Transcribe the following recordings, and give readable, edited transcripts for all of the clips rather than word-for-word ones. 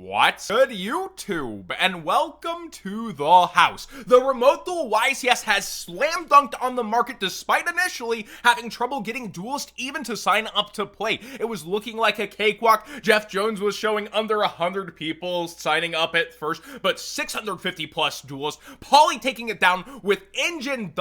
What's good, YouTube? And welcome to the house. The remote duel YCS has slam dunked on the market despite initially having trouble getting duelists even to sign up to play. It was looking like a cakewalk. Jeff Jones was showing under 100 people signing up at first, but 650 plus duelists. Pauly taking it down with engine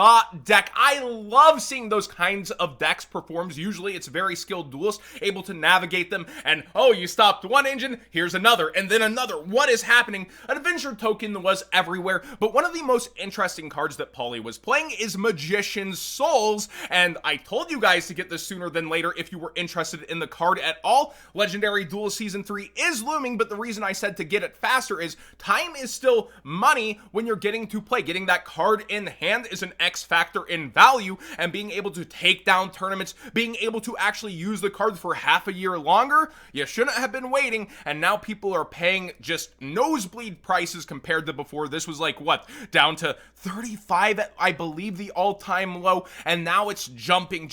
deck. I love seeing those kinds of decks performs. Usually it's very skilled duelists able to navigate them, and oh, you stopped one engine, here's another, and then another. What is happening? An adventure token was everywhere, but one of the most interesting cards that Pauly was playing is Magician's Souls, and I told you guys to get this sooner than later if you were interested in the card at all. Legendary Duel Season 3 is looming, but the reason I said to get it faster is time is still money when you're getting to play. Getting that card in hand is an X factor in value, and being able to take down tournaments, being able to actually use the card for half a year longer, you shouldn't have been waiting. And now people are paying just nosebleed prices compared to before. This was like, what, down to 35, I believe, the all-time low, and now it's jumping,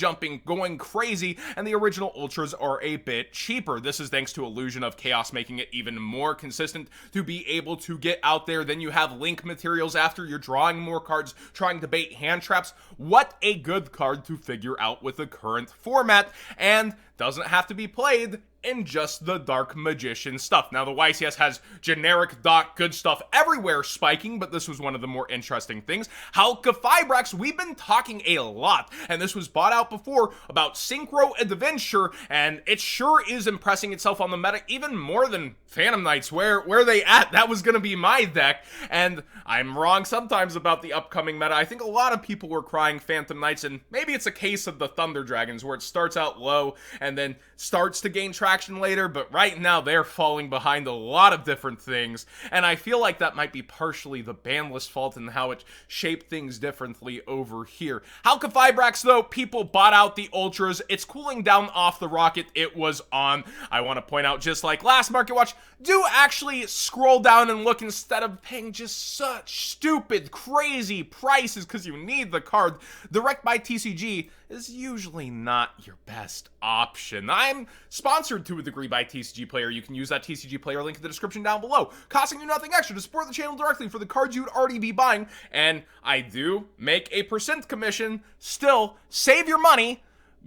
going crazy, and the original Ultras are a bit cheaper. This is thanks to Illusion of Chaos making it even more consistent to be able to get out there. Then you have link materials after you're drawing more cards, trying to bait hand traps. What a good card to figure out with the current format, and doesn't have to be played in just the Dark Magician stuff. Now, the YCS has generic good stuff everywhere spiking, but this was one of the more interesting things. Halka we've been talking a lot, and this was bought out before, about Synchro Adventure, and it sure is impressing itself on the meta even more than Phantom Knights. Where they at? That was gonna be my deck, and I'm wrong sometimes about the upcoming meta. I think a lot of people were crying Phantom Knights, and maybe it's a case of the Thunder Dragons, where it starts out low and then starts to gain traction later, but right now they're falling behind a lot of different things, and I feel like that might be partially the ban list fault and how it shaped things differently over here. Halka though, people bought out the Ultras. It's cooling down off the rocket it was on. I want to point out, just like last Market Watch, do actually scroll down and look instead of paying just such stupid, crazy prices because you need the card. Direct by TCG is usually not your best option. I'm sponsored to a degree by TCG Player. You can use that TCG Player link in the description down below, costing you nothing extra to support the channel directly for the cards you'd already be buying, and I do make a % commission. Still, save your money,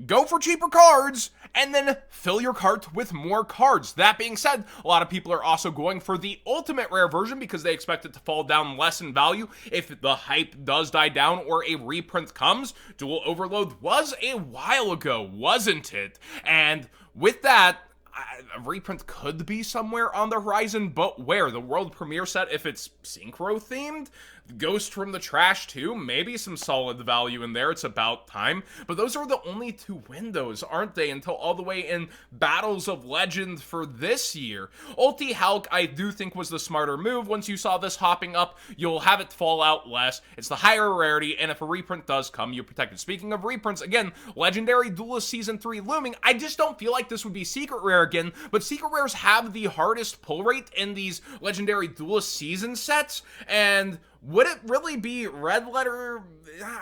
go for cheaper cards, and then fill your cart with more cards. That being said, a lot of people are also going for the ultimate rare version because they expect it to fall down less in value if the hype does die down or a reprint comes. Dual Overload was a while ago, wasn't it? And with that, a reprint could be somewhere on the horizon, but where? The world premiere set, if it's synchro themed? Ghost from the Trash too? Maybe some solid value in there. It's about time. But those are the only two windows, aren't they? Until all the way in Battles of Legend for this year. Ulti Hulk, I do think, was the smarter move. Once you saw this hopping up, you'll have it fall out less. It's the higher rarity, and if a reprint does come, you're protected. Speaking of reprints, again, Legendary Duelist Season 3 looming. I just don't feel like this would be secret rare again, but secret rares have the hardest pull rate in these Legendary Duelist Season sets, and would it really be Red Letter?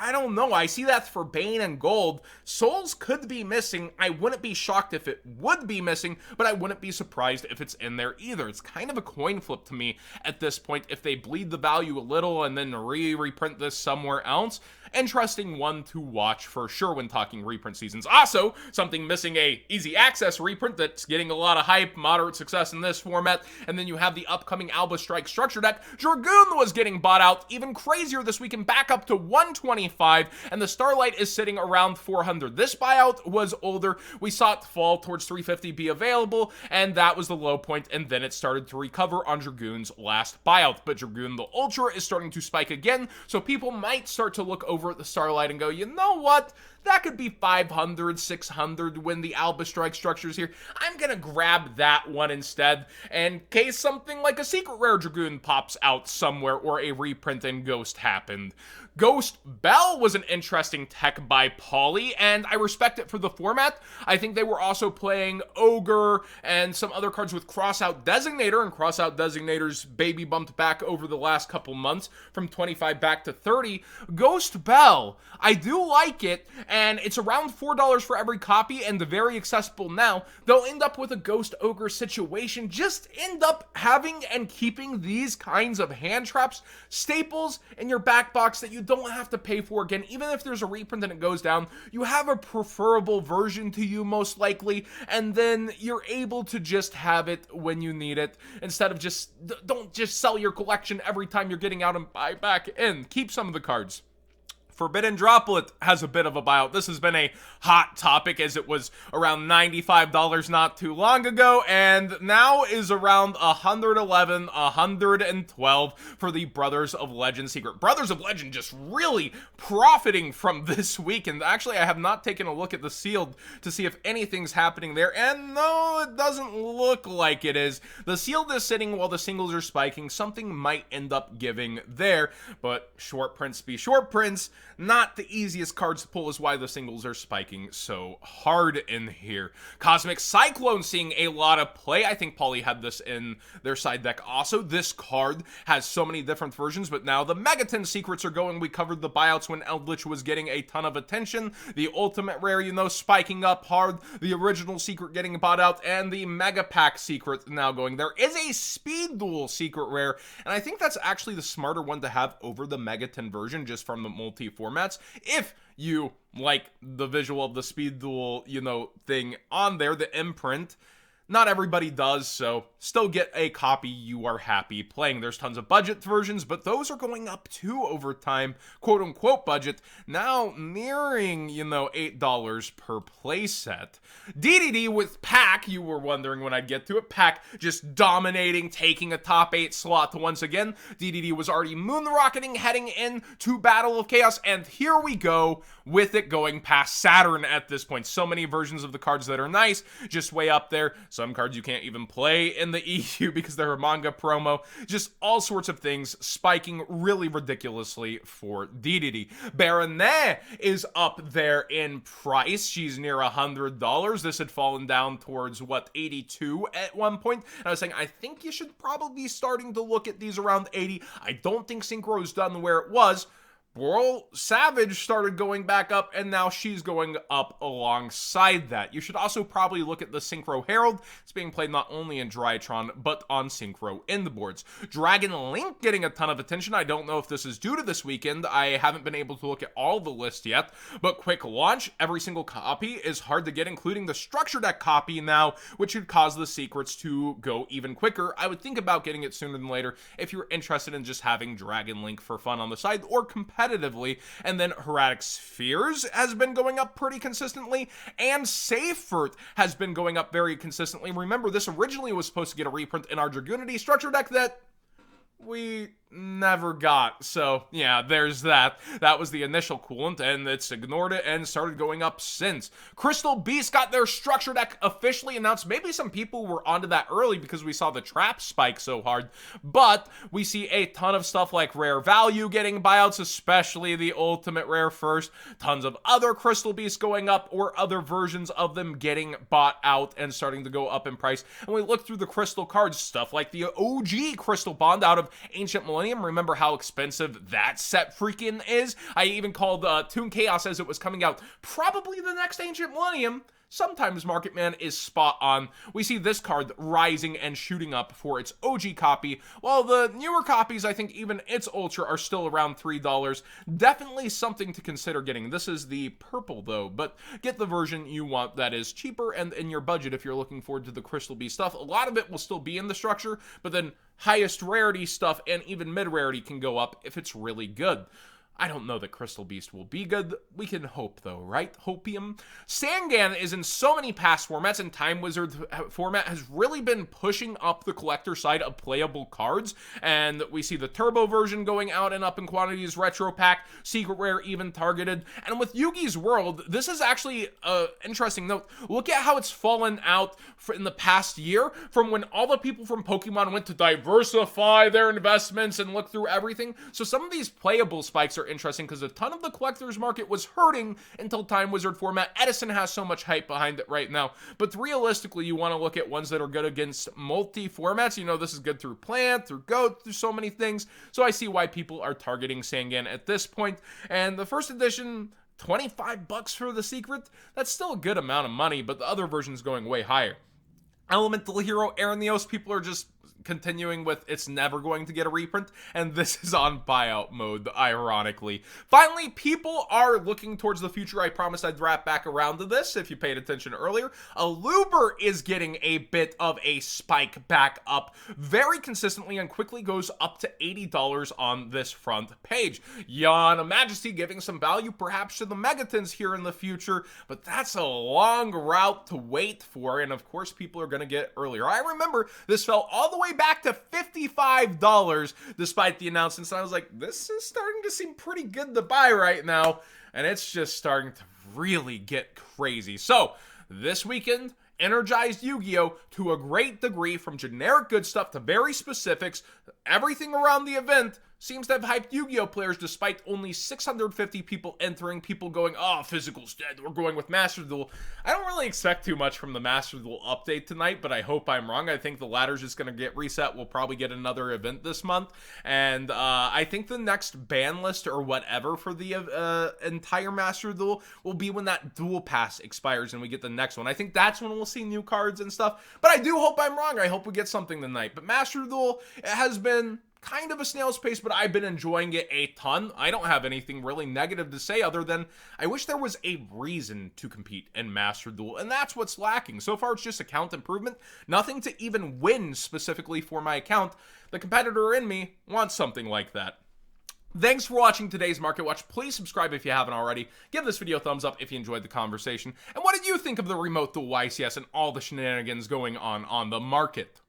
I don't know. I see that for Bane and Gold. Souls could be missing. I wouldn't be shocked if it would be missing, but I wouldn't be surprised if it's in there either. It's kind of a coin flip to me at this point if they bleed the value a little and then reprint this somewhere else. Interesting one to watch for sure when talking reprint seasons. Also, something missing, a easy access reprint that's getting a lot of hype, moderate success in this format, and then you have the upcoming Alba Strike structure deck. Dragoon was getting bought out even crazier this weekend, back up to 125, and the Starlight is sitting around 400. This buyout was older. We saw it fall towards 350 be available, and that was the low point, and then it started to recover on Dragoon's last buyout. But Dragoon the Ultra is starting to spike again, so people might start to look over at the Starlight and go, you know what? That could be 500, 600 when the Alba Strike structure's here. I'm gonna grab that one instead, in case something like a secret rare Dragoon pops out somewhere or a reprint in Ghost happened. Ghost Bell was an interesting tech by Pauly, and I respect it for the format. I think they were also playing Ogre and some other cards with Crossout Designator, and Crossout Designator's baby bumped back over the last couple months from 25 back to 30. Ghost Bell, I do like it, and it's around $4 for every copy, and very accessible now. They'll end up with a Ghost Ogre situation. Just end up having and keeping these kinds of hand traps, staples in your back box that you don't have to pay for again. Even if there's a reprint and it goes down, you have a preferable version to you most likely, and then you're able to just have it when you need it, instead of just, don't just sell your collection every time you're getting out and buy back in. Keep some of the cards. Forbidden Droplet has a bit of a buyout. This has been a hot topic, as it was around $95 not too long ago, and now is around $111, $112 for the Brothers of Legend secret. Brothers of Legend just really profiting from this week, and actually I have not taken a look at the sealed to see if anything's happening there, and no, it doesn't look like it is. The sealed is sitting while the singles are spiking. Something might end up giving there, but short prints be short prints. Not the easiest cards to pull is why the singles are spiking so hard in here. Cosmic Cyclone seeing a lot of play. I think Pauly had this in their side deck also. This card has so many different versions, but now the Megaton secrets are going. We covered the buyouts when Eldritch was getting a ton of attention. The ultimate rare, you know, spiking up hard. The original secret getting bought out, and the Mega Pack secret now going. There is a Speed Duel secret rare, and I think that's actually the smarter one to have over the Megaton version, just from the multi-formats. If you like the visual of the Speed Duel, you know, thing on there, the imprint. Not everybody does, so still get a copy you are happy playing. There's tons of budget versions, but those are going up too over time, quote-unquote budget, now nearing, you know, $8 per playset. DDD with Pack, you were wondering when I'd get to it. Pack just dominating, taking a top 8 slot once again. DDD was already moon-rocketing, heading into Battle of Chaos, and here we go with it going past Saturn at this point. So many versions of the cards that are nice, just way up there. Some cards you can't even play in the EU because they're a manga promo. Just all sorts of things spiking really ridiculously for DDD. Baronet is up there in price. She's near $100. This had fallen down towards, what, 82 at one point. And I was saying, I think you should probably be starting to look at these around 80. I don't think Synchro's done where it was. Boral Savage started going back up, and now she's going up alongside that. You should also probably look at the Synchro Herald. It's being played not only in Drytron, but on Synchro in the boards. Dragon Link getting a ton of attention. I don't know if this is due to this weekend. I haven't been able to look at all the list yet, but quick launch. Every single copy is hard to get, including the structure deck copy now, which should cause the secrets to go even quicker. I would think about getting it sooner than later if you're interested in just having Dragon Link for fun on the side, or competitively. And then Hermetic Spheres has been going up pretty consistently, and Seifert has been going up very consistently. Remember, this originally was supposed to get a reprint in our Dragoonity structure deck that we never got. So yeah, there's that. That was the initial coolant, and it's ignored it and started going up since. Crystal Beast got their structure deck officially announced. Maybe some people were onto that early because we saw the trap spike so hard, but we see a ton of stuff like rare value getting buyouts, especially the ultimate rare first. Tons of other Crystal Beasts going up, or other versions of them getting bought out and starting to go up in price. And we look through the crystal cards, stuff like the OG Crystal Bond out of Ancient Millennium. Remember how expensive that set freaking is? I even called Toon Chaos as it was coming out probably the next Ancient Millennium. Sometimes Marketman is spot on. We see this card rising and shooting up for its OG copy, while the newer copies, I think even its Ultra, are still around $3. Definitely something to consider getting. This is the purple though, but get the version you want that is cheaper and in your budget if you're looking forward to the Crystal Beast stuff. A lot of it will still be in the structure, but then highest rarity stuff and even mid rarity can go up if it's really good. I don't know that Crystal Beast will be good. We can hope, though, right? Hopium. Sangan is in so many past formats, and Time Wizard format has really been pushing up the collector side of playable cards. And we see the Turbo version going out and up in quantities, Retro Pack, Secret Rare even targeted. And with Yugi's World, this is actually an interesting note. Look at how it's fallen out in the past year from when all the people from Pokemon went to diversify their investments and look through everything. So some of these playable spikes are interesting because a ton of the collector's market was hurting until Time Wizard format. Edison has so much hype behind it right now, but realistically, you want to look at ones that are good against multi-formats. You know, this is good through Plant, through Goat, through so many things, so I see why people are targeting Sangan at this point. And the first edition $25 for the secret? That's still a good amount of money, but the other version is going way higher. Elemental Hero Arenios, people are just continuing with it's never going to get a reprint, and this is on buyout mode, ironically. Finally, people are looking towards the future. I promised I'd wrap back around to this if you paid attention earlier. Aluber is getting a bit of a spike back up very consistently and quickly goes up to $80 on this front page. Yana Majesty giving some value perhaps to the Megatons here in the future, but that's a long route to wait for, and of course people are going to get earlier. I remember this fell all the way back to $55 despite the announcements. And I was like, this is starting to seem pretty good to buy right now. And it's just starting to really get crazy. So this weekend, energized Yu-Gi-Oh! To a great degree, from generic good stuff to very specifics. Everything around the event seems to have hyped Yu-Gi-Oh! Players despite only 650 people entering, people going, oh, physical's dead, we're going with Master Duel. I don't really expect too much from the Master Duel update tonight, but I hope I'm wrong. I think the ladder's just going to get reset. We'll probably get another event this month, and I think the next ban list or whatever for the entire Master Duel will be when that Duel Pass expires and we get the next one. I think that's when we'll see new cards and stuff, but I do hope I'm wrong. I hope we get something tonight. But Master Duel, it has been kind of a snail's pace, but I've been enjoying it a ton. I don't have anything really negative to say other than I wish there was a reason to compete in Master Duel, and that's what's lacking. So far, it's just account improvement. Nothing to even win specifically for my account. The competitor in me wants something like that. Thanks for watching today's Market Watch. Please subscribe if you haven't already. Give this video a thumbs up if you enjoyed the conversation. And what did you think of the Remote Duel YCS and all the shenanigans going on the market?